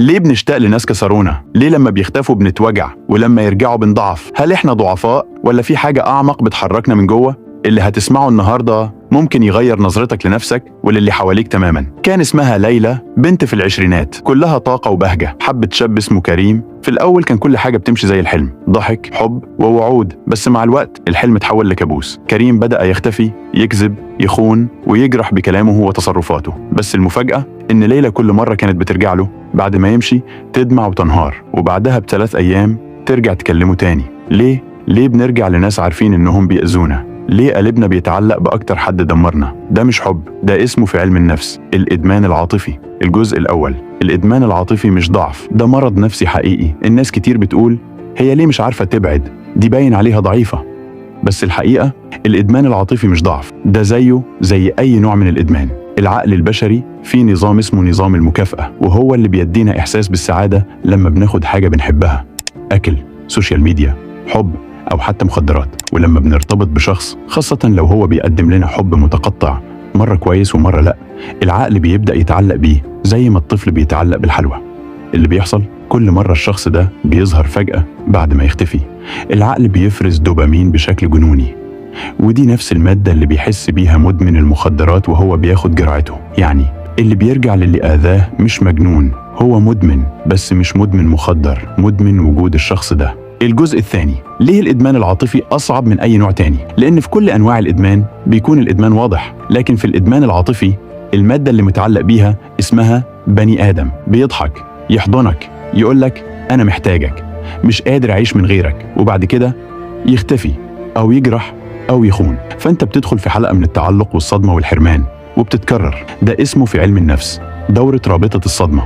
ليه بنشتاق لناس كسرونا؟ ليه لما بيختفوا بنتوجع ولما يرجعوا بنضعف؟ هل احنا ضعفاء ولا في حاجة أعمق بتحركنا من جوه؟ اللي هتسمعه النهاردة ممكن يغير نظرتك لنفسك وللي حواليك تماما. كان اسمها ليلى، بنت في العشرينات، كلها طاقة وبهجة، حبت شاب اسمه كريم. في الأول كان كل حاجة بتمشي زي الحلم، ضحك، حب ووعود، بس مع الوقت الحلم اتحول لكابوس. كريم بدأ يختفي، يكذب، يخون ويجرح بكلامه وتصرفاته. بس المفاجأة إن ليلى كل مرة كانت بترجع له بعد ما يمشي تدمع وتنهار، وبعدها ب3 أيام ترجع تكلمه تاني. ليه بنرجع لناس عارفين إنهم بيأذونا؟ ليه قلبنا بيتعلق بأكتر حد دمرنا؟ ده مش حب، ده اسمه في علم النفس الإدمان العاطفي. الجزء الأول: الإدمان العاطفي مش ضعف، ده مرض نفسي حقيقي. الناس كتير بتقول هي ليه مش عارفة تبعد، دي باين عليها ضعيفة. بس الحقيقة الإدمان العاطفي مش ضعف، ده زيه زي أي نوع من الإدمان. العقل البشري فيه نظام اسمه نظام المكافأة، وهو اللي بيدينا إحساس بالسعادة لما بناخد حاجة بنحبها، أكل، سوشيال ميديا، حب، أو حتى مخدرات. ولما بنرتبط بشخص، خاصة لو هو بيقدم لنا حب متقطع، مرة كويس ومرة لأ، العقل بيبدأ يتعلق بيه زي ما الطفل بيتعلق بالحلوى. اللي بيحصل كل مرة الشخص ده بيظهر فجأة بعد ما يختفي، العقل بيفرز دوبامين بشكل جنوني، ودي نفس المادة اللي بيحس بيها مدمن المخدرات وهو بياخد جرعته. يعني اللي بيرجع للي آذاه مش مجنون، هو مدمن، بس مش مدمن مخدر، مدمن وجود الشخص ده. الجزء الثاني: ليه الإدمان العاطفي أصعب من أي نوع تاني؟ لأن في كل أنواع الإدمان بيكون الإدمان واضح، لكن في الإدمان العاطفي المادة اللي متعلق بيها اسمها بني آدم. بيضحك، يحضنك، يقولك أنا محتاجك، مش قادر أعيش من غيرك، وبعد كده يختفي أو يجرح أو يخون. فأنت بتدخل في حلقة من التعلق والصدمة والحرمان، وبتتكرر. ده اسمه في علم النفس دورة رابطة الصدمة.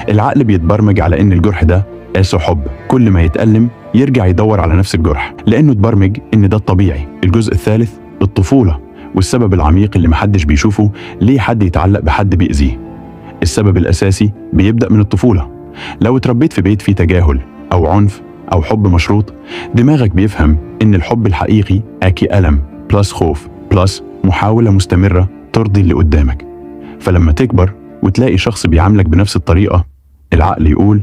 العقل بيتبرمج على إن الجرح ده قاسه حب، كل ما يتألم يرجع يدور على نفس الجرح، لأنه اتبرمج إن ده الطبيعي. الجزء الثالث: الطفولة والسبب العميق اللي محدش بيشوفه. ليه حد يتعلق بحد بيأذيه؟ السبب الأساسي بيبدأ من الطفولة. لو اتربيت في بيت فيه تجاهل أو عنف أو حب مشروط، دماغك بيفهم إن الحب الحقيقي آكي ألم بلس خوف بلس محاولة مستمرة ترضي اللي قدامك. فلما تكبر وتلاقي شخص بيعاملك بنفس الطريقة، العقل يقول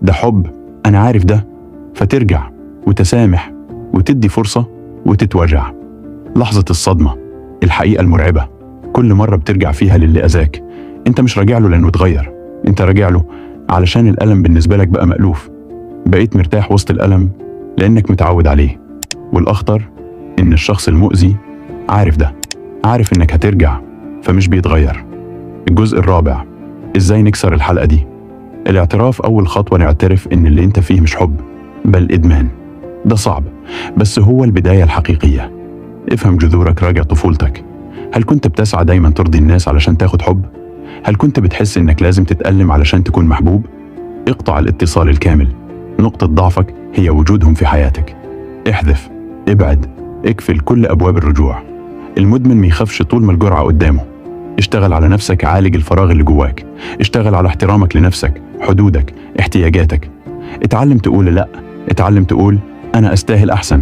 ده حب، أنا عارف ده، فترجع وتسامح وتدي فرصة وتتوجع. لحظة الصدمة، الحقيقة المرعبة، كل مرة بترجع فيها للي أذاك، أنت مش راجع له لأنه اتغير، أنت راجع له علشان الألم بالنسبة لك بقى مألوف. بقيت مرتاح وسط الألم لأنك متعود عليه. والأخطر إن الشخص المؤذي عارف ده، عارف إنك هترجع، فمش بيتغير. الجزء الرابع: إزاي نكسر الحلقة دي؟ الاعتراف أول خطوة نعترف إن اللي أنت فيه مش حب بل إدمان. ده صعب، بس هو البداية الحقيقية. افهم جذورك، راجع طفولتك. هل كنت بتسعى دايما ترضي الناس علشان تاخد حب؟ هل كنت بتحس إنك لازم تتألم علشان تكون محبوب؟ اقطع الاتصال الكامل. نقطة ضعفك هي وجودهم في حياتك. احذف، ابعد، اقفل كل أبواب الرجوع. المدمن ما يخافش طول ما الجرعة قدامه. اشتغل على نفسك، عالج الفراغ اللي جواك. اشتغل على احترامك لنفسك، حدودك، احتياجاتك. اتعلم تقول لأ، اتعلم تقول أنا أستاهل أحسن.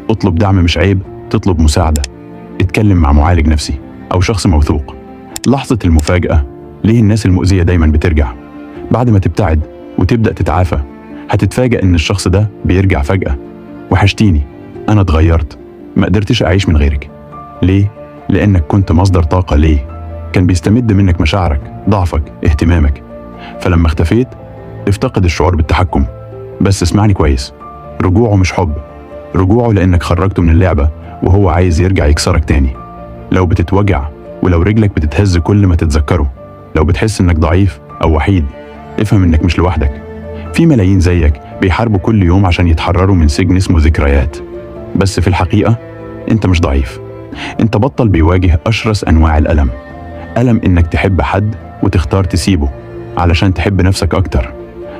اطلب دعم، مش عيب تطلب مساعدة. اتكلم مع معالج نفسي أو شخص موثوق. لحظة المفاجأة: ليه الناس المؤذية دايما بترجع؟ بعد ما تبتعد وتبدأ تتعافى، هتتفاجأ إن الشخص ده بيرجع فجأة. وحشتيني، أنا اتغيرت، ما قدرتش أعيش من غيرك. ليه؟ لأنك كنت مصدر طاقة ليه، كان بيستمد منك مشاعرك، ضعفك، اهتمامك. فلما اختفيت افتقد الشعور بالتحكم. بس اسمعني كويس، رجوعه مش حب، رجوعه لأنك خرجته من اللعبة وهو عايز يرجع يكسرك تاني. لو بتتوجع ولو رجلك بتتهز كل ما تتذكره، لو بتحس إنك ضعيف أو وحيد، افهم إنك مش لوحدك. في ملايين زيك بيحاربوا كل يوم عشان يتحرروا من سجن اسمه ذكريات. بس في الحقيقة انت مش ضعيف، انت بطل بيواجه أشرس أنواع الألم. ألم إنك تحب حد وتختار تسيبه علشان تحب نفسك أكتر.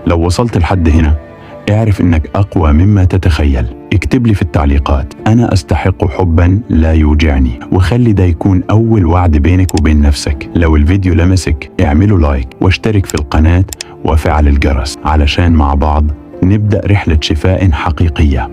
لو وصلت لحد هنا، اعرف إنك أقوى مما تتخيل. اكتب لي في التعليقات أنا أستحق حبا لا يوجعني، وخلي ده يكون أول وعد بينك وبين نفسك. لو الفيديو لمسك اعمله لايك واشترك في القناة وفعل الجرس علشان مع بعض نبدأ رحلة شفاء حقيقية.